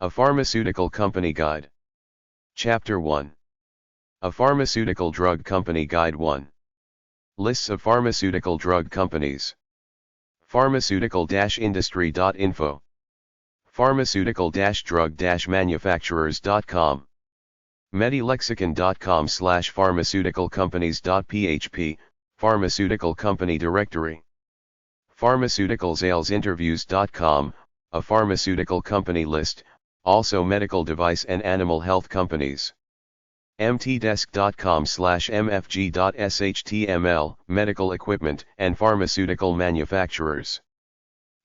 A Pharmaceutical Company Guide. Chapter 1. A Pharmaceutical Drug Company Guide 1. Lists of pharmaceutical drug companies. Pharmaceutical-industry.info. Pharmaceutical-drug-manufacturers.com. medilexicon.com/pharmaceuticalcompanies.php, Pharmaceutical Company Directory. Pharmaceuticalsalesinterviews.com, a pharmaceutical company list, also medical device and animal health companies. mtdesk.com/mfg.shtml, medical equipment and pharmaceutical manufacturers.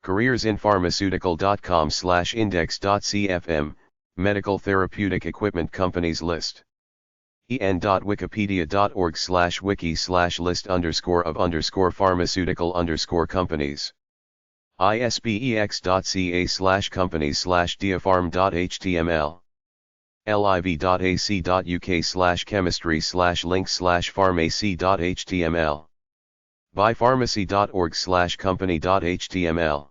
careersinpharmaceutical.com/index.cfm, medical therapeutic equipment companies list. en.wikipedia.org/list_of_pharmaceutical_companies. ispex.ca/companies/diapharm.html. liv.ac.uk/chemistry/link/pharmacy.html. bypharmacy.org/company.html.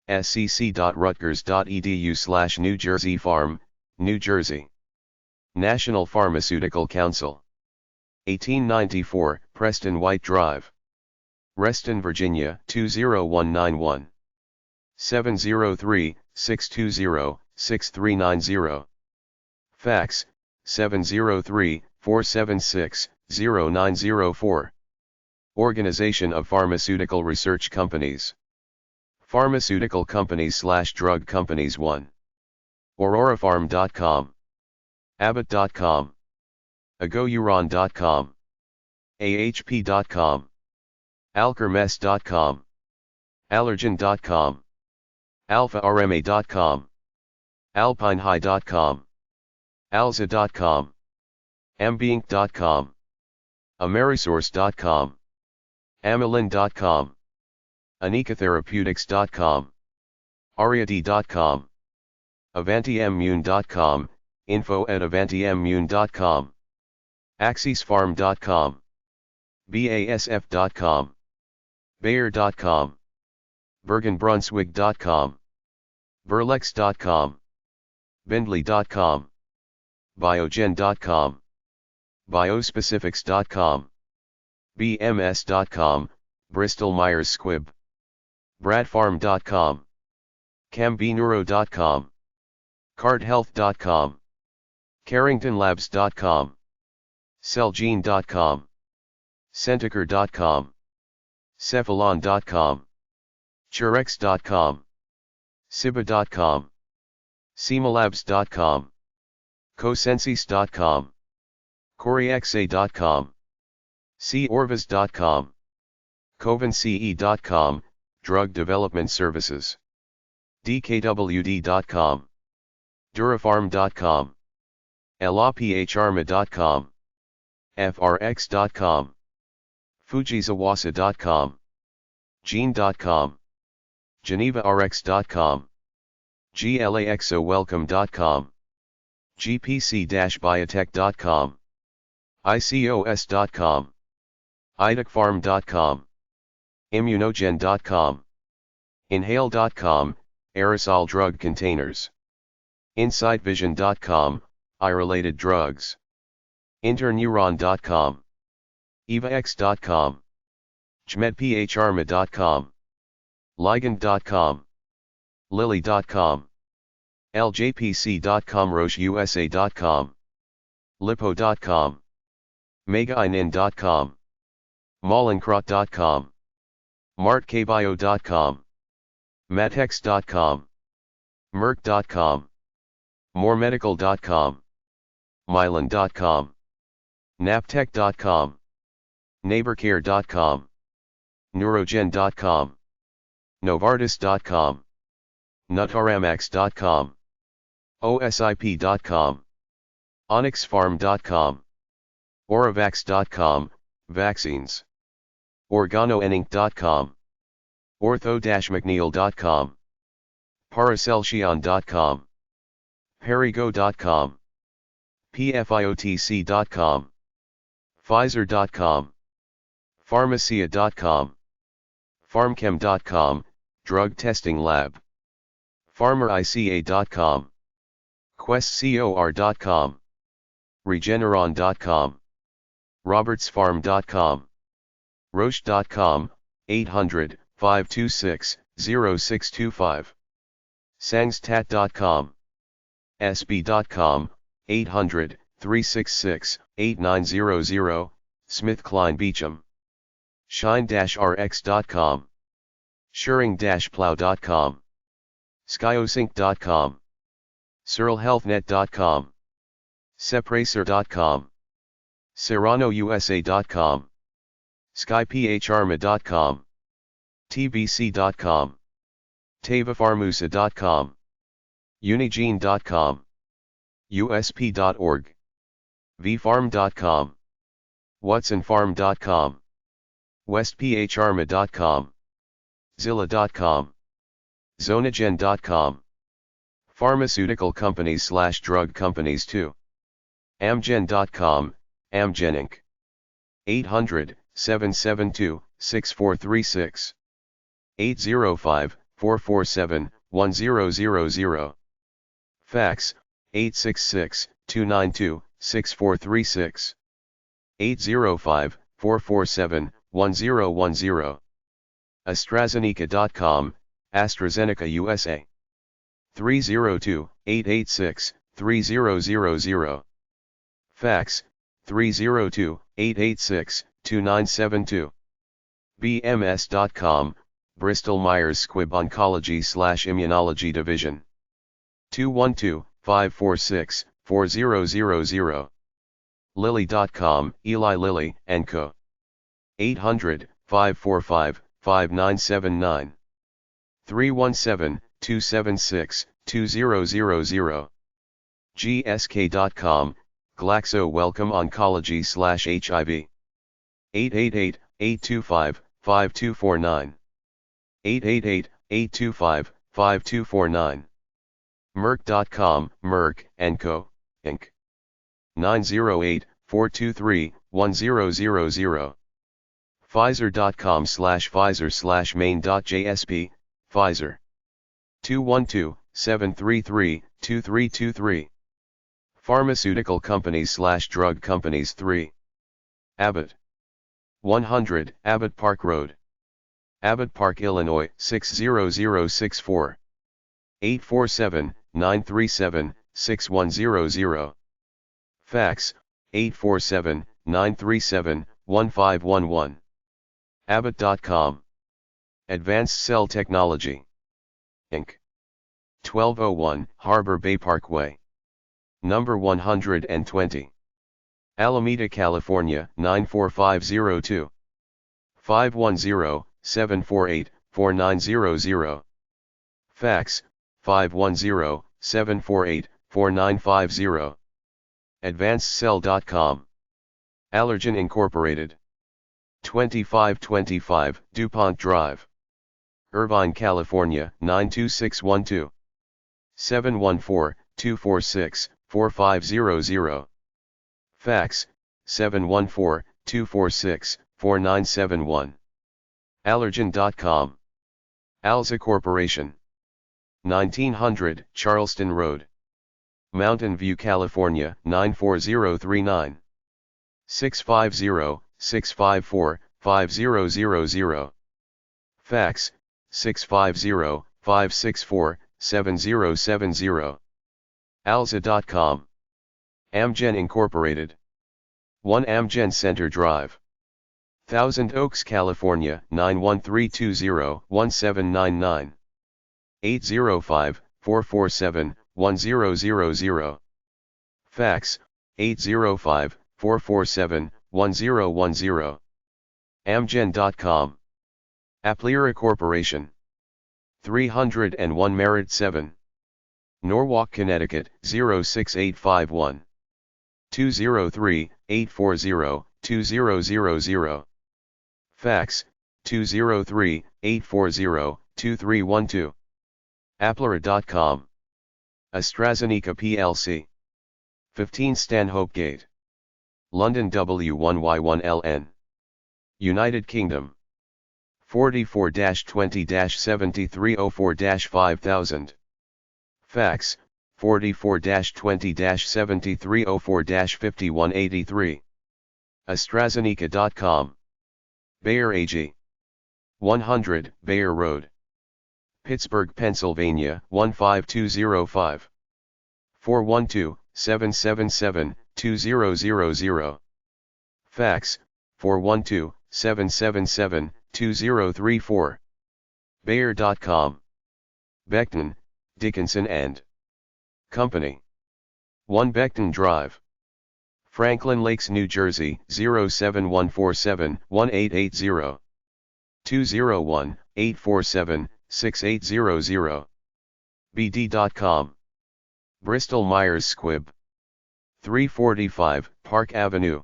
scc.rutgers.edu/New Jersey Pharm, New Jersey. National Pharmaceutical Council. 1894, Preston White Drive. Reston, Virginia 20191. 703-620-6390. Fax, 703-476-0904. Organization of Pharmaceutical Research Companies. Pharmaceutical Companies/Drug Companies 1. AuroraPharm.com. Abbott.com. AgoUron.com. AHP.com. Alkermes.com. Allergen.com. AlphaRMA.com. AlpineHigh.com. Alza.com. Ambiinc.com. Amerisource.com. Amylin.com. AnikaTherapeutics.com. Ariad.com. AvantiImmune.com, info@avantiimmune.com. AxisPharm.com. BASF.com. Bayer.com. Bergen-Brunswick.com. Berlex.com. Bindley.com. Biogen.com. Biospecifics.com. BMS.com, Bristol-Myers Squibb. Bradpharm.com. CamBNeuro.com. CardHealth.com. CarringtonLabs.com. Celgene.com. Centocor.com. Cephalon.com. Churex.com. Ciba.com. Semalabs.com. Cosensis.com. Coriaxa.com. Corvus.com. CovanCE.com, Drug Development Services. DKWD.com. Durapharm.com. LAPHARMA.com. FRX.com. Fujizawasa.com. Gene.com. GenevaRx.com. GLAXOWelcome.com. GPC-biotech.com. ICOS.com. idocpharm.com. Immunogen.com. Inhale.com, aerosol drug containers. InsightVision.com, eye-related drugs. Interneuron.com. EvaX.com. JMedPHARMA.com. Ligand.com. Lilly.com. LJPC.com, RocheUSA.com. Lipo.com. Megainin.com. Mallinckrodt.com. MartKbio.com. Matex.com. Merck.com. MoreMedical.com. Mylan.com. Naptech.com. NeighborCare.com. Neurogen.com. Novartis.com. Nutaramax.com. OSIP.com. OnyxPharm.com. Oravax.com, vaccines. OrganoEninc.com. Ortho-McNeil.com. Paracelsion.com. Perigo.com. PFIOTC.com. Pfizer.com. Pharmacia.com. Pharmchem.com, drug testing lab. PharmerICA.com. questcor.com, regeneron.com, robertsfarm.com, roche.com, 800-526-0625, sangstat.com, sb.com, 800-366-8900, SmithKline Beecham, shine-rx.com, shuring-plow.com, skyosync.com, searlehealthnet.com, sepracer.com, serranousa.com, skypharma.com, tbc.com, tavafarmusa.com, unigene.com, usp.org, vfarm.com, watsonfarm.com, westpharma.com, zilla.com, zonagen.com, pharmaceutical companies/drug companies 2, amgen.com, Amgen Inc. 800-772-6436, 805-447-1000, fax, 866-292-6436, 805-447-1010, AstraZeneca.com, AstraZeneca USA, 302-886-3000, fax, 302-886-2972, BMS.com, Bristol Myers Squibb Oncology/Immunology Division, 212-546-4000, Lilly.com, Eli Lilly & Co., 800-545-5979, 317-276-2000, GSK.com, Glaxo Wellcome Oncology/HIV, 888-825-5249, 888-825-5249, Merck.com, Merck & Co., Inc., 908-423-1000, Pfizer.com/Pfizer/main.jsp, Pfizer, 212-733-2323, Pharmaceutical companies/drug companies 3, Abbott, 100 Abbott Park Road, Abbott Park, Illinois 60064, 847-937-6100, fax, 847-937-1511, Abbott.com, Advanced Cell Technology, Inc., 1201 Harbor Bay Parkway, number 120, Alameda, California 94502, 510-748-4900, fax, 510-748-4950, AdvancedCell.com, Allergen Incorporated, 2525 DuPont Drive, Irvine, California 92612, 714-246-4500, fax, 714-246-4971, Allergen.com, Alza Corporation, 1900 Charleston Road, Mountain View, California 94039, 650-654-5000, fax, 650-564-7070, Alza.com, Amgen Incorporated, 1 Amgen Center Drive, Thousand Oaks, California 91320-1799, 805-447-1000, fax, 805-447-1010, Amgen.com, Aplera Corporation, 301 Merritt 7, Norwalk, Connecticut 06851, 203-840-2000, fax, 203-840-2312, Aplera.com, AstraZeneca plc, 15 Stanhope Gate, London W1Y1LN, United Kingdom, 44-20-7304-5000, fax, 44-20-7304-5183. AstraZeneca.com. Bayer AG. 100, Bayer Road. Pittsburgh, Pennsylvania, 15205. 412-777-2000. Fax, 412-777-2034. Bayer.com. Becton, Dickinson and Company. 1 Becton Drive. Franklin Lakes, New Jersey, 07147-1880. 201-847-6800. BD.com. Bristol Myers Squibb. 345 Park Avenue.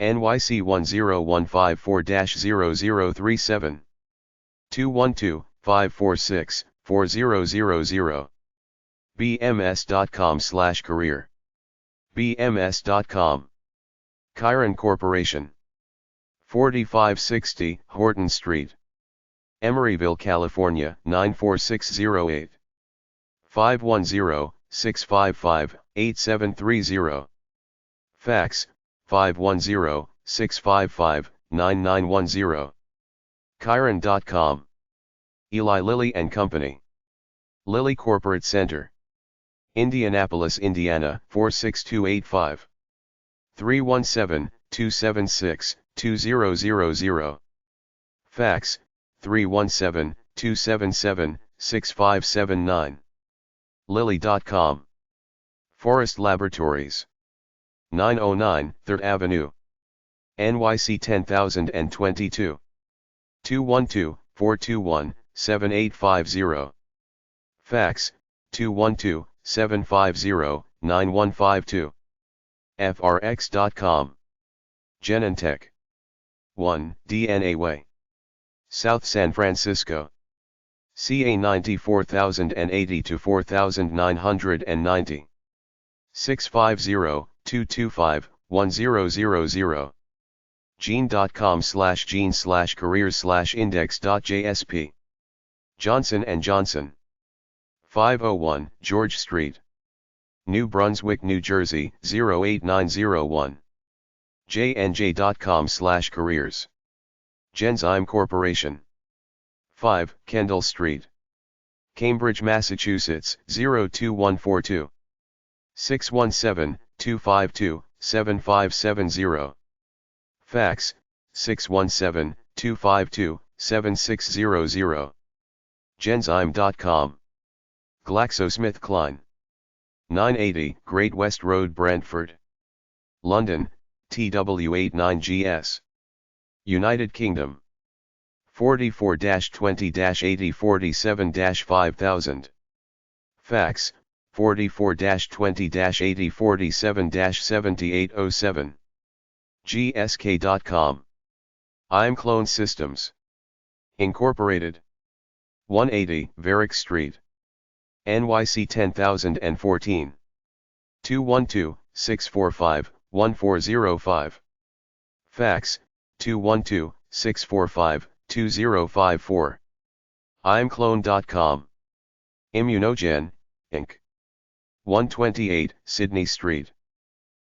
NYC 10154-0037. 212-546-4000. bms.com/career. bms.com. Chiron Corporation. 4560 Horton Street. Emeryville, California, 94608. 510-655-8730. Fax, 510-655-9910. Chiron.com. Eli Lilly and Company. Lilly Corporate Center. Indianapolis, Indiana, 46285. 317-276-2000. Fax, 317-277-6579. Lilly.com. Forest Laboratories. 909 3rd Avenue. NYC 10022. 212-421-7850. Fax, 212-750-9152. frx.com. Genentech. 1 DNA Way. South San Francisco. CA 94080-4990. 650-225-1000. gene.com/gene/careers/index.jsp. Johnson & Johnson. 501 George Street. New Brunswick, New Jersey, 08901. jnj.com/careers. Genzyme Corporation. 5 Kendall Street. Cambridge, Massachusetts, 02142. 617-252-7570. Fax, 617-252-7600. Genzyme.com. GlaxoSmithKline. 980 Great West Road, Brentford. London, TW89GS. United Kingdom. 44-20-8047-5000. Fax, 44-20-8047-7807. gsk.com. I'm Clone Systems. Incorporated. 180 Varick Street. NYC 10014. 212-645-1405. Fax, 212-645-2054. imclone.com. Immunogen, Inc. 128 Sydney Street.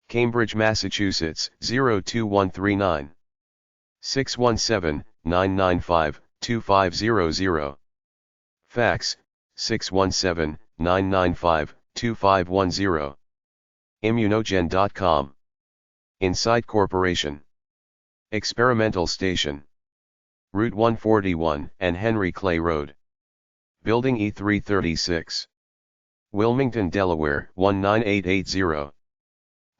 Cambridge, Massachusetts, 02139. 617-995-2500. Fax, 617-995-2510. Immunogen.com. Insight Corporation. Experimental Station. Route 141 and Henry Clay Road. Building E336. Wilmington, Delaware, 19880.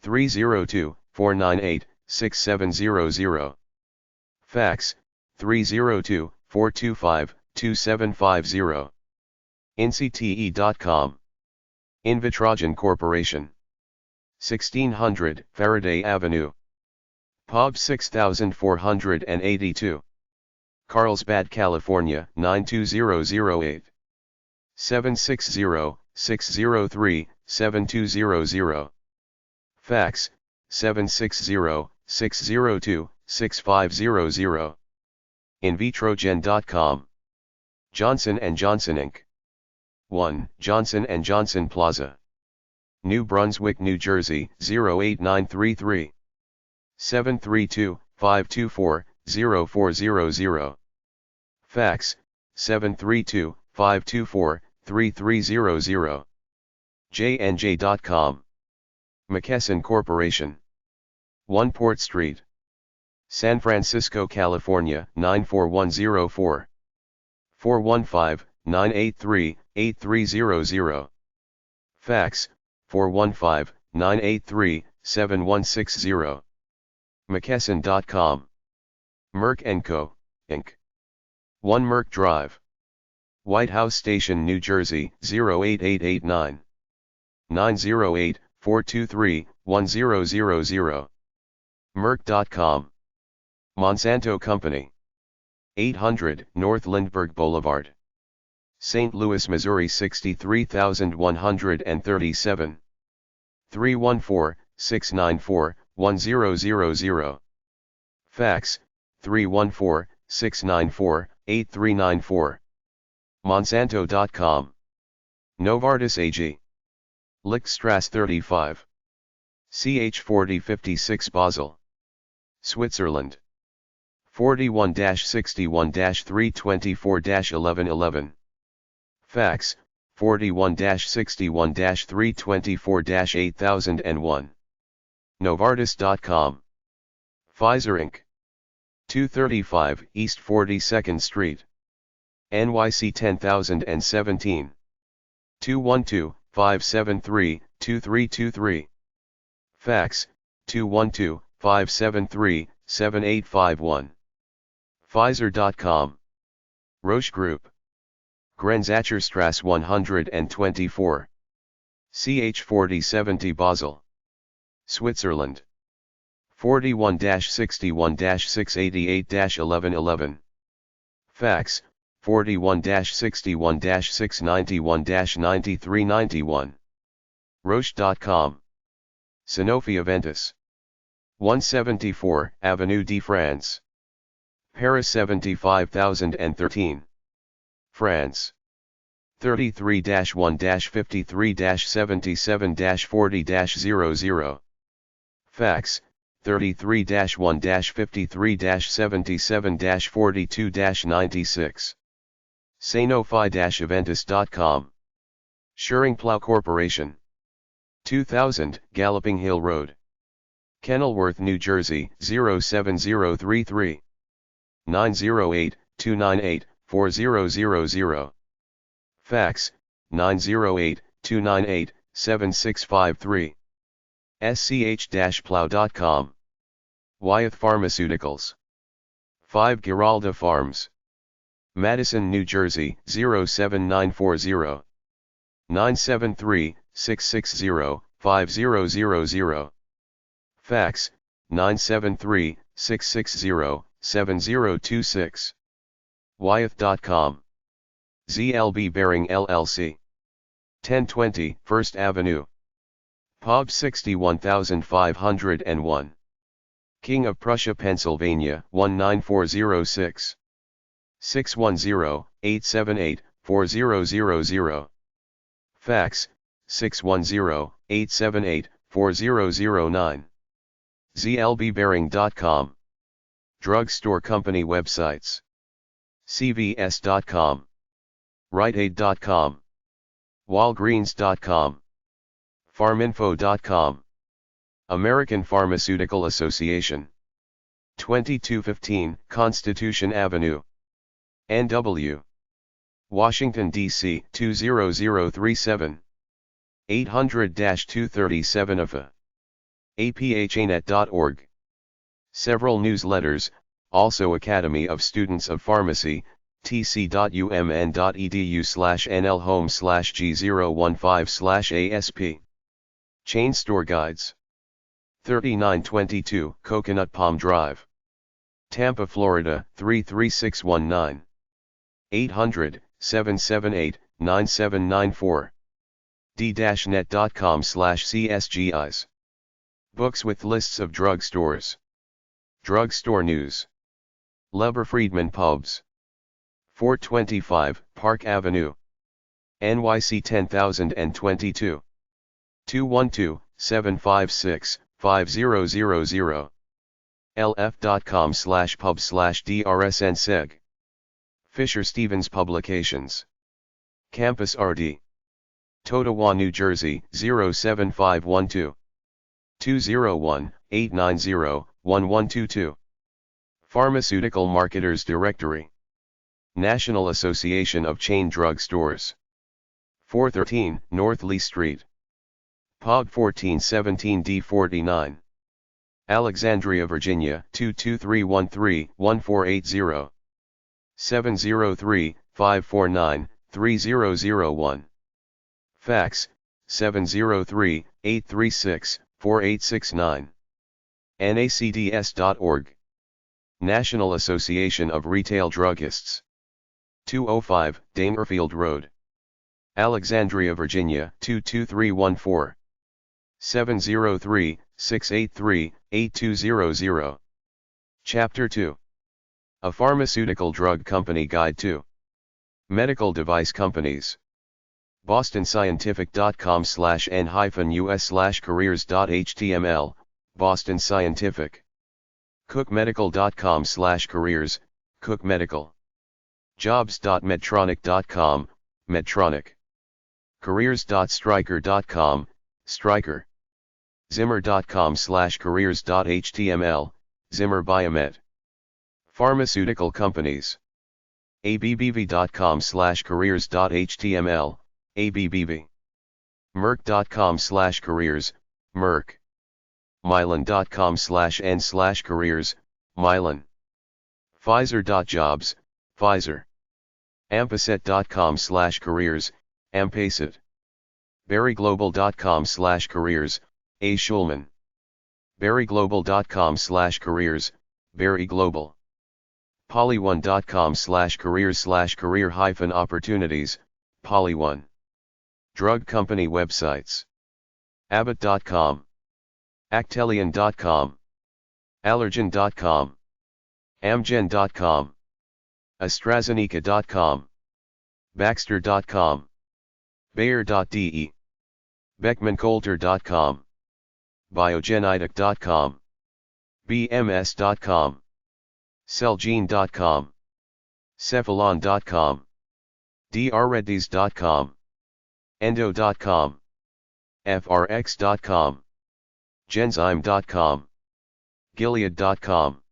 302-498-6700. Fax, 302-425-2750. incte.com. Invitrogen Corporation. 1600 Faraday Avenue. POB 6482. Carlsbad, California, 92008. 760-603-7200. Fax, 760-602-6500. Invitrogen.com. Johnson & Johnson Inc. 1 Johnson & Johnson Plaza. New Brunswick, New Jersey, 08933. 732-524-0400. Fax, 732-524-3300. jnj.com. McKesson Corporation. 1 Port Street, San Francisco, California, 94104. 415-983-8300. Fax, 415-983-7160. McKesson.com. Merck & Co., Inc. 1 Merck Drive, White House Station, New Jersey, 08889. 908-423-1000. Merck.com. Monsanto Company. 800 North Lindbergh Boulevard, St. Louis, Missouri 63137. 314-694-1000. Fax, 314-694-8394. Monsanto.com. Novartis AG. Lichtstrasse 35. CH 4056 Basel, Switzerland. 41-61-324-1111. Fax, 41-61-324-8001. Novartis.com. Pfizer Inc. 235 East 42nd Street, NYC 10017. 212-573-2323. Fax, 212-573-7851. Pfizer.com. Roche Group. Grenzacherstrasse 124. CH 4070 Basel, Switzerland. 41-61-688-1111. Fax, 41-61-691-9391. Roche.com. Sanofi Aventis. 174 Avenue de France, Paris 75013. France. 33-1-53-77-40-00. Fax, 33-1-53-77-42-96. Sanofi-Aventis.com. Schering-Plough Corporation. 2000 Galloping Hill Road, Kenilworth, New Jersey, 07033. 908-298-4000. Fax, 908-298-7653. sch-plough.com. Wyeth Pharmaceuticals. 5 Giralda Farms, Madison, New Jersey, 07940. 973-660-5000. Fax, 973-660-7026. Wyeth.com. ZLB Bearing LLC. 1020 First Avenue, Pub 61501. King of Prussia, Pennsylvania, 19406. 610-878-4000. Fax, 610-878-4009. zlbbearing.com. Drugstore company websites: cvs.com, riteaid.com, walgreens.com, farminfo.com. American Pharmaceutical Association. 2215 Constitution Avenue, NW, Washington, D.C. 20037. 800-237 AFA. aphanet.org. Several newsletters, also Academy of Students of Pharmacy, tc.umn.edu/nlhome/g015/asp. Chain store guides. 3922 Coconut Palm Drive, Tampa, Florida 33619. 800-778-9794. d-net.com/csgis. Books with lists of drug stores. Drugstore news. Leber Friedman Pubs. 425 Park Avenue, NYC 10022. 212-756-5000, lf.com/pub/drsnseg. Fisher Stevens Publications. Campus RD. Totowa, New Jersey 07512. 201-890-1122. Pharmaceutical Marketers Directory. National Association of Chain Drug Stores. 413 North Lee Street. POG 1417 D49. Alexandria, Virginia 22313-1480. 703-549-3001. Fax 703-836-4869. NACDS.org. National Association of Retail Druggists. 205 Damerfield Road. Alexandria, Virginia 22314. 703-683-8200. Chapter 2. A Pharmaceutical Drug Company Guide to Medical Device Companies. bostonscientific.com/n-us/careers.html, Boston Scientific. cookmedical.com/careers, Cook Medical. jobs.medtronic.com, Medtronic. careers.stryker.com, Stryker. zimmer.com/careers.html, Zimmer Biomed. Pharmaceutical companies. abbv.com/careers.html, ABBV. merck.com/careers, Merck. mylan.com/n/careers, Mylan. Pfizer.jobs, Pfizer. ampacet.com/careers, Ampacet. berryglobal.com/careers, A. Schulman. berryglobal.com/careers, Berry Global. poly1.com/careers/career-opportunities, Poly1. Drug company websites. Abbott.com. Actelion.com. Allergen.com. Amgen.com. AstraZeneca.com. Baxter.com. Bayer.de. BeckmanCoulter.com. Biogenidec.com. BMS.com. Celgene.com. Cephalon.com. drreddys.com. Endo.com. frx.com. Genzyme.com. Gilead.com.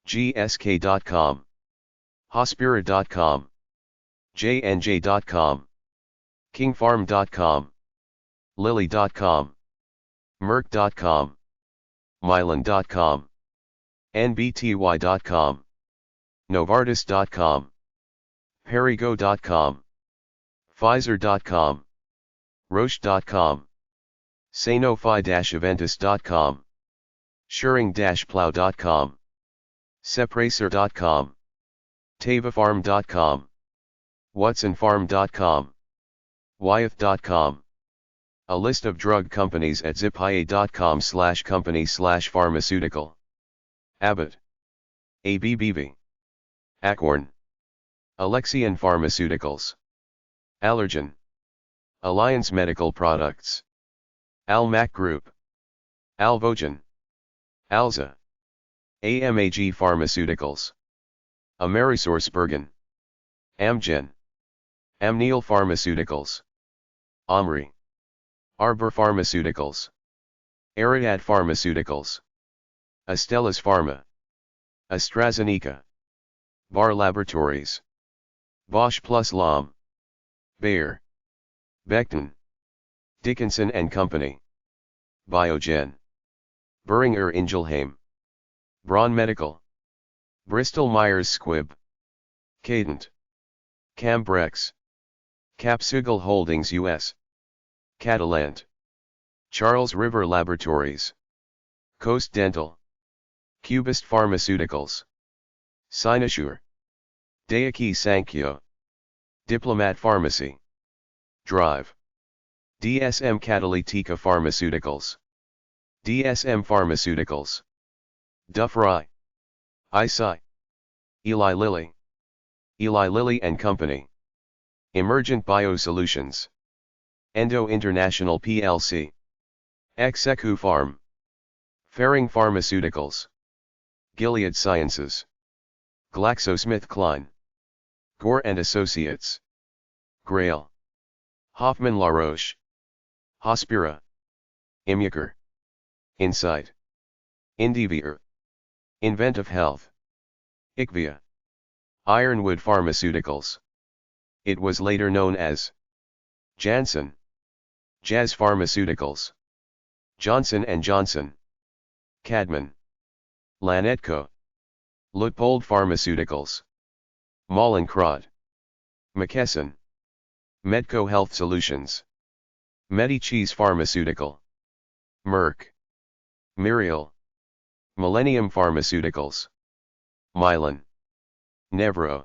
gsk.com. Hospira.com. jnj.com. kingpharm.com. lilly.com. merck.com. mylan.com. nbty.com. novartis.com. perrigo.com. pfizer.com. roche.com. sanofi-aventis.com. schering-plow.com. sepracer.com. tavafarm.com. watsonfarm.com. wyeth.com. A list of drug companies at zipae.com/company/pharmaceutical. Abbott. ABBV. Acorn. Alexion Pharmaceuticals. Allergen. Alliance Medical Products. Almac Group. Alvogen. Alza. AMAG Pharmaceuticals. AmerisourceBergen. Amgen. Amneal Pharmaceuticals. Omri. Arbor Pharmaceuticals. Ariad Pharmaceuticals. Astellas Pharma. AstraZeneca. Barr Laboratories. Bosch plus Lom. Bayer. Becton. Dickinson and Company. Biogen. Boehringer Ingelheim. Braun Medical. Bristol Myers Squibb. Cadent. Cambrex. Capsugal Holdings US. Catalent. Charles River Laboratories. Coast Dental. Cubist Pharmaceuticals. Cynosure. Daiichi Sankyo. Diplomat Pharmacy. Drive. DSM Catalytica Pharmaceuticals. DSM Pharmaceuticals. Dufry. Eisai. Eli Lilly. Eli Lilly and Company. Emergent Biosolutions. Endo International plc. Execu Pharm. Ferring Pharmaceuticals. Gilead Sciences. GlaxoSmithKline. Gore and Associates. Grail. Hoffmann La Roche. Hospira. Immucor. Insight. Indivior. Inventive Health. Icvia. Ironwood Pharmaceuticals. It was later known as Janssen. Jazz Pharmaceuticals. Johnson & Johnson. Cadman. Lanetco. Lutpold Pharmaceuticals. Mallinckrodt. McKesson. Medco Health Solutions. Medicheese Pharmaceutical. Merck. Mirial. Millennium Pharmaceuticals. Mylan. Nevro.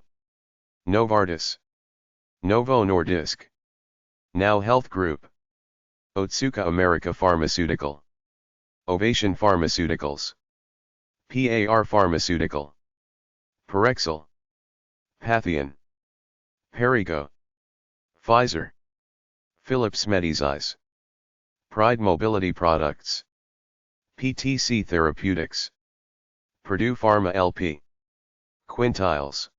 Novartis. Novo Nordisk. Now Health Group. Otsuka America Pharmaceutical. Ovation Pharmaceuticals. PAR Pharmaceutical. Parexel. Patheon. Perrigo. Pfizer. Philips Medizyme. Pride Mobility Products. PTC Therapeutics. Purdue Pharma LP. Quintiles.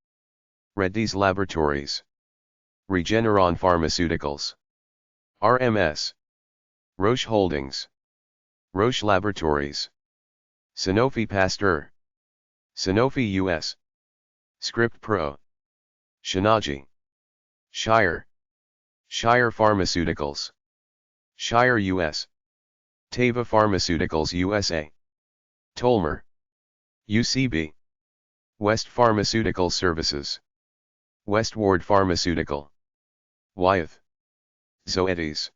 Reddy's Laboratories. Regeneron Pharmaceuticals. RMS. Roche Holdings. Roche Laboratories. Sanofi Pasteur. Sanofi US. Script Pro. Shinaji. Shire. Shire Pharmaceuticals. Shire US. Teva Pharmaceuticals USA. Tolmer. UCB. West Pharmaceutical Services. Westward Pharmaceutical. Wyeth. Zoetis.